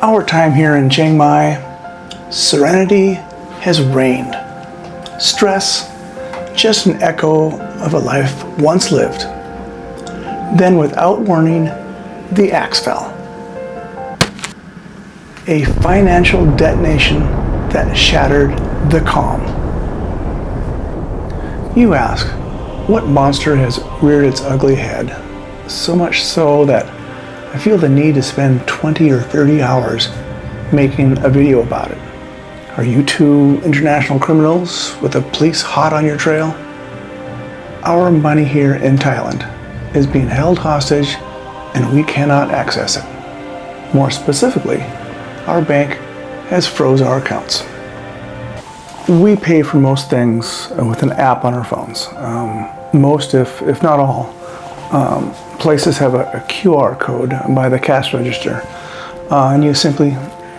Our time here in Chiang Mai, serenity has reigned. Stress, just an echo of a life once lived. Then, without warning, the axe fell. A financial detonation that shattered the calm. You ask, what monster has reared its ugly head? So much so that I feel the need to spend 20 or 30 hours making a video about it. Are you two international criminals with the police hot on your trail? Our money here in Thailand is being held hostage and we cannot access it. More specifically, our bank has froze our accounts. We pay for most things with an app on our phones. Most, if not all, places have a QR code by the cash register, and you simply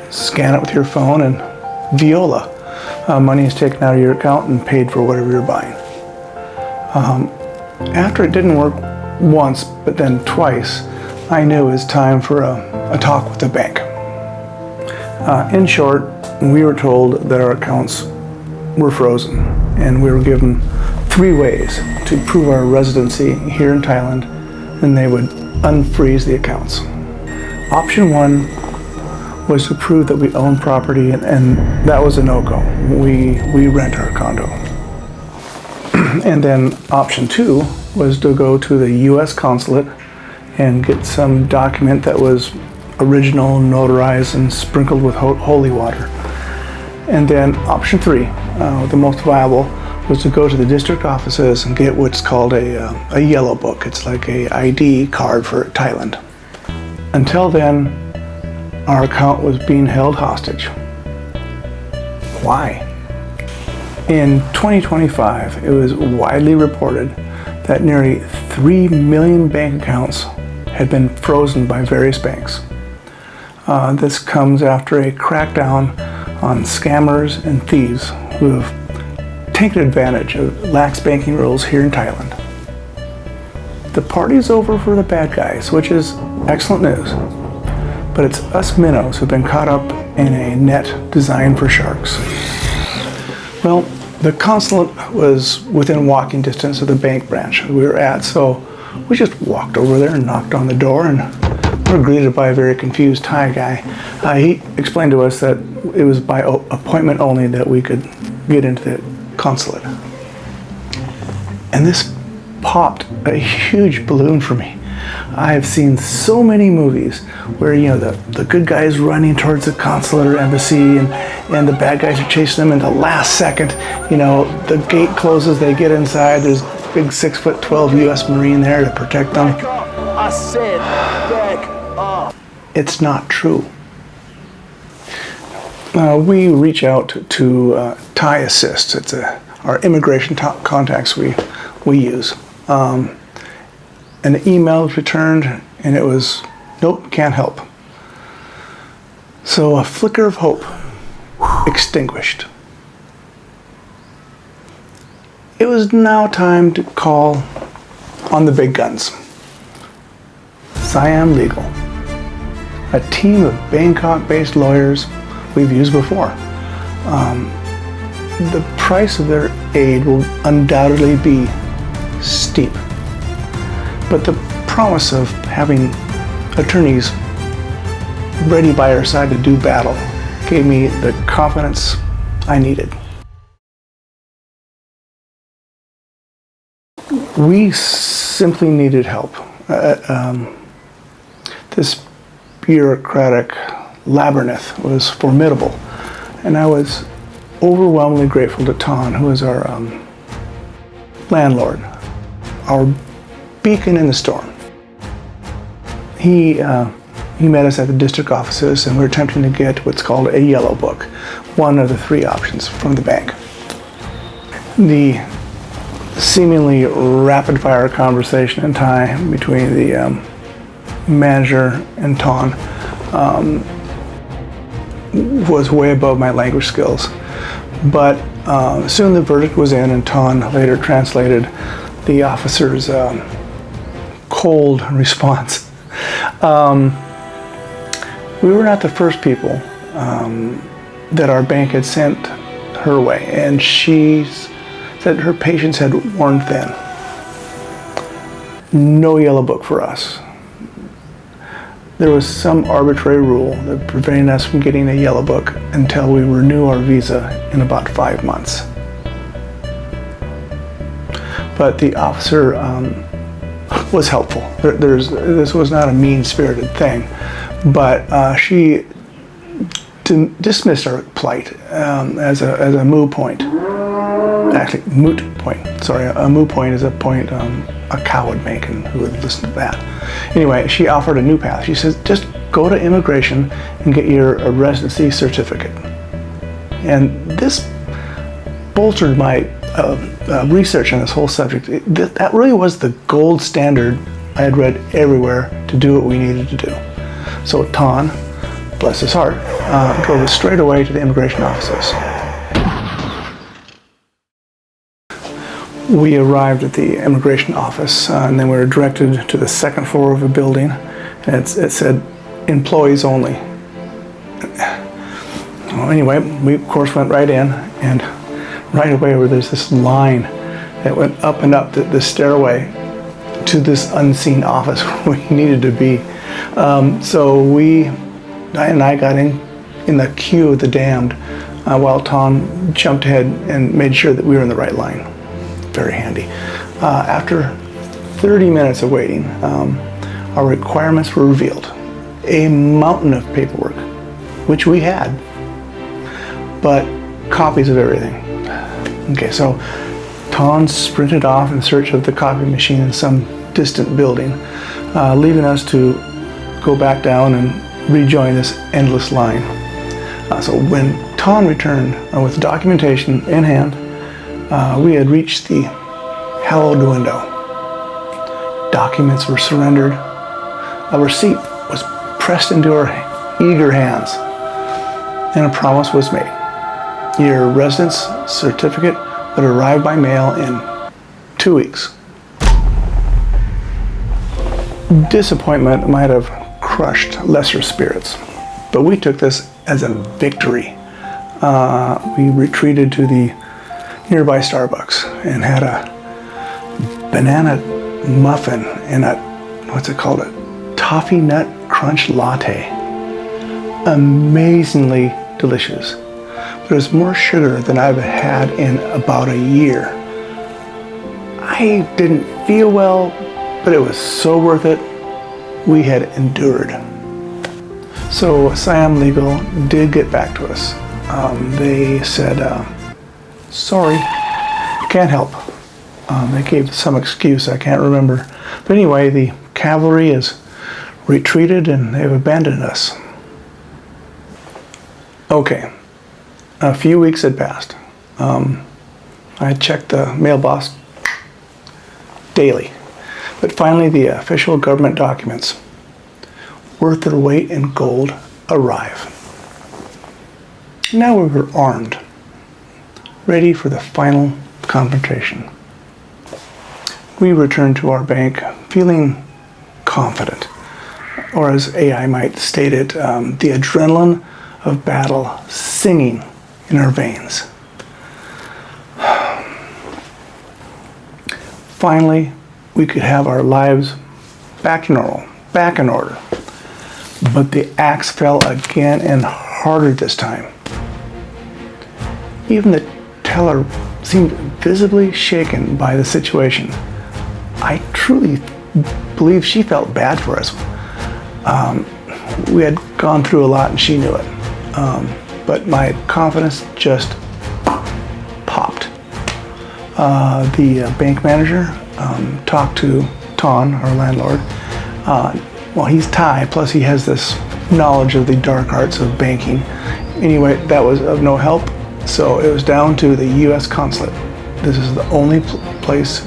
scan it with your phone and viola. Money is taken out of your account and paid for whatever you're buying. After it didn't work once, but then twice, I knew it was time for a talk with the bank. In short, we were told that our accounts were frozen, and we were given 3 ways to prove our residency here in Thailand, and they would unfreeze the accounts. Option 1 was to prove that we own property, and that was a no-go. We rent our condo. And then option 2 was to go to the U.S. consulate and get some document that was original, notarized, and sprinkled with holy water. And then option 3, the most viable, was to go to the district offices and get what's called a yellow book. It's like a ID card for Thailand. Until then, our account was being held hostage. Why? In 2025, it was widely reported that nearly 3 million bank accounts had been frozen by various banks. This comes after a crackdown on scammers and thieves who have taken advantage of lax banking rules here in Thailand. The party's over for the bad guys, which is excellent news. But it's us minnows who've been caught up in a net designed for sharks. Well, the consulate was within walking distance of the bank branch we were at, so we just walked over there and knocked on the door, and we were greeted by a very confused Thai guy. He explained to us that it was by appointment only that we could get into the consulate. And this popped a huge balloon for me. I have seen so many movies where, the good guys running towards the consulate or embassy and the bad guys are chasing them, and the last second, the gate closes, they get inside, there's a big 6'12" U.S. Marine there to protect them. I said back up. It's not true. We reach out to Thai Assist. It's our immigration contacts we use. An email was returned, and it was, nope, can't help. So a flicker of hope extinguished. It was now time to call on the big guns. Siam Legal, a team of Bangkok-based lawyers we've used before. The price of their aid will undoubtedly be steep, but the promise of having attorneys ready by our side to do battle gave me the confidence I needed. We simply needed help. This bureaucratic labyrinth was formidable, and I was overwhelmingly grateful to Ton, who is our landlord, our beacon in the storm. He met us at the district offices, and we were attempting to get what's called a yellow book, one of the 3 options from the bank. The seemingly rapid-fire conversation in Thai between the manager and Ton was way above my language skills. But soon the verdict was in, and Ton later translated the officer's cold response. We were not the first people that our bank had sent her way, and she said her patience had worn thin. No yellow book for us. There was some arbitrary rule that prevented us from getting a yellow book until we renew our visa in about 5 months. But the officer was helpful. This was not a mean-spirited thing, but she dismissed our plight as a moot point. Actually, moot point. Sorry, a moot point is a point a cow would make, and who would listen to that? Anyway, she offered a new path. She says, just go to immigration and get your residency certificate. And this bolstered my research on this whole subject. That really was the gold standard I had read everywhere to do what we needed to do. So Ton, bless his heart, drove us straight away to the immigration offices. We arrived at the immigration office, and then we were directed to the second floor of a building, and it said employees only. Well, anyway, we of course went right in, and right away there's this line that went up and up the stairway to this unseen office where we needed to be. So Diane and I got in the queue of the damned while Tom jumped ahead and made sure that we were in the right line. Very handy. After 30 minutes of waiting, our requirements were revealed. A mountain of paperwork, which we had, but copies of everything. Okay, so Ton sprinted off in search of the copy machine in some distant building, leaving us to go back down and rejoin this endless line. So when Ton returned with documentation in hand, we had reached the hallowed window. Documents were surrendered. A receipt was pressed into our eager hands, and a promise was made. Your residence certificate would arrive by mail in 2 weeks. Disappointment might have crushed lesser spirits, but we took this as a victory. We retreated to the nearby Starbucks and had a banana muffin and a toffee nut crunch latte. Amazingly delicious. But it was more sugar than I've had in about a year. I didn't feel well, but it was so worth it. We had endured. So Siam Legal did get back to us. They said, sorry, can't help. They gave some excuse, I can't remember. But anyway, the cavalry has retreated and they've abandoned us. Okay, a few weeks had passed. I checked the mailbox daily. But finally, the official government documents, worth their weight in gold, arrive. Now we were armed, ready for the final confrontation. We returned to our bank feeling confident, or as AI might state it, the adrenaline of battle singing in our veins. Finally, we could have our lives back to normal, back in order. But the axe fell again and harder this time. Even the teller seemed visibly shaken by the situation. I truly believe she felt bad for us. We had gone through a lot and she knew it. But my confidence just popped. The bank manager talked to Ton, our landlord. Well, he's Thai, plus he has this knowledge of the dark arts of banking. Anyway, that was of no help, so it was down to the U.S. consulate. This is the only place,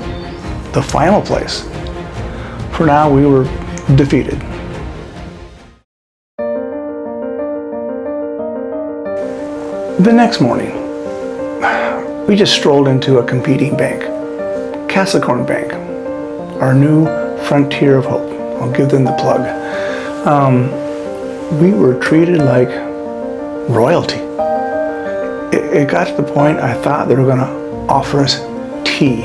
the final place. For now, we were defeated. The next morning, we just strolled into a competing bank, Capricorn Bank, our new frontier of hope. I'll give them the plug. we were treated like royalty. It got to the point I thought they were going to offer us tea.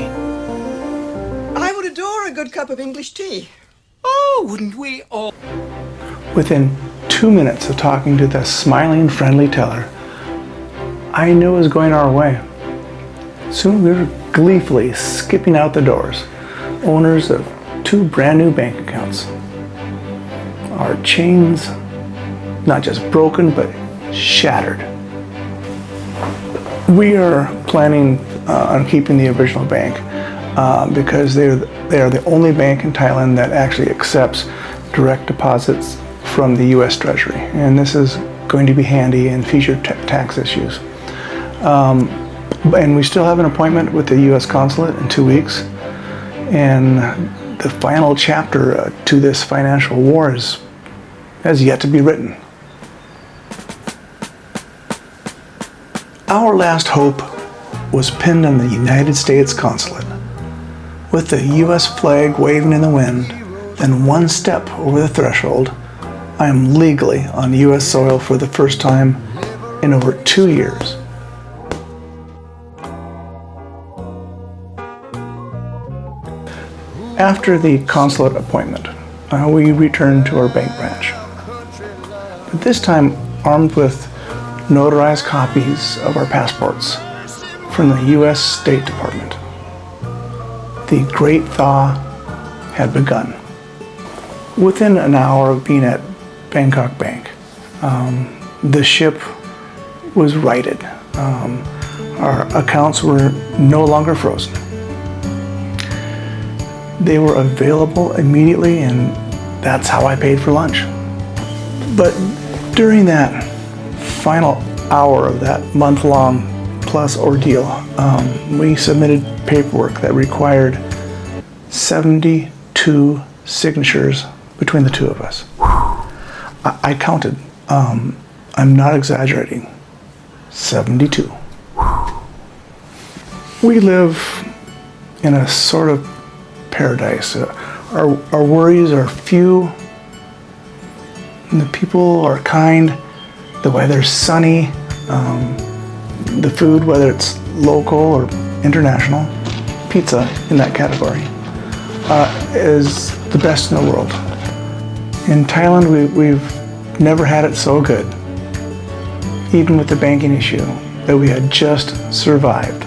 I would adore a good cup of English tea. Oh, wouldn't we all? Within 2 minutes of talking to the smiling, friendly teller, I knew it was going our way. Soon we were gleefully skipping out the doors, owners of 2 brand new bank accounts. Our chains, not just broken, but shattered. We are planning on keeping the original bank because they are the only bank in Thailand that actually accepts direct deposits from the U.S. Treasury, and this is going to be handy in future tax issues. And we still have an appointment with the U.S. consulate in 2 weeks, and the final chapter to this financial war has yet to be written. Our last hope was pinned on the United States consulate. With the U.S. flag waving in the wind, then one step over the threshold, I am legally on U.S. soil for the first time in over 2 years. After the consulate appointment, we returned to our bank branch. But this time armed with notarized copies of our passports from the U.S. State Department. The great thaw had begun. Within an hour of being at Bangkok Bank, the ship was righted. Our accounts were no longer frozen. They were available immediately, and that's how I paid for lunch. But during that final hour of that month-long plus ordeal, we submitted paperwork that required 72 signatures between the two of us. I counted. I'm not exaggerating. 72. We live in a sort of paradise. Our worries are few, and the people are kind, the weather's sunny, the food, whether it's local or international, pizza in that category, is the best in the world. In Thailand, we've never had it so good, even with the banking issue that we had just survived.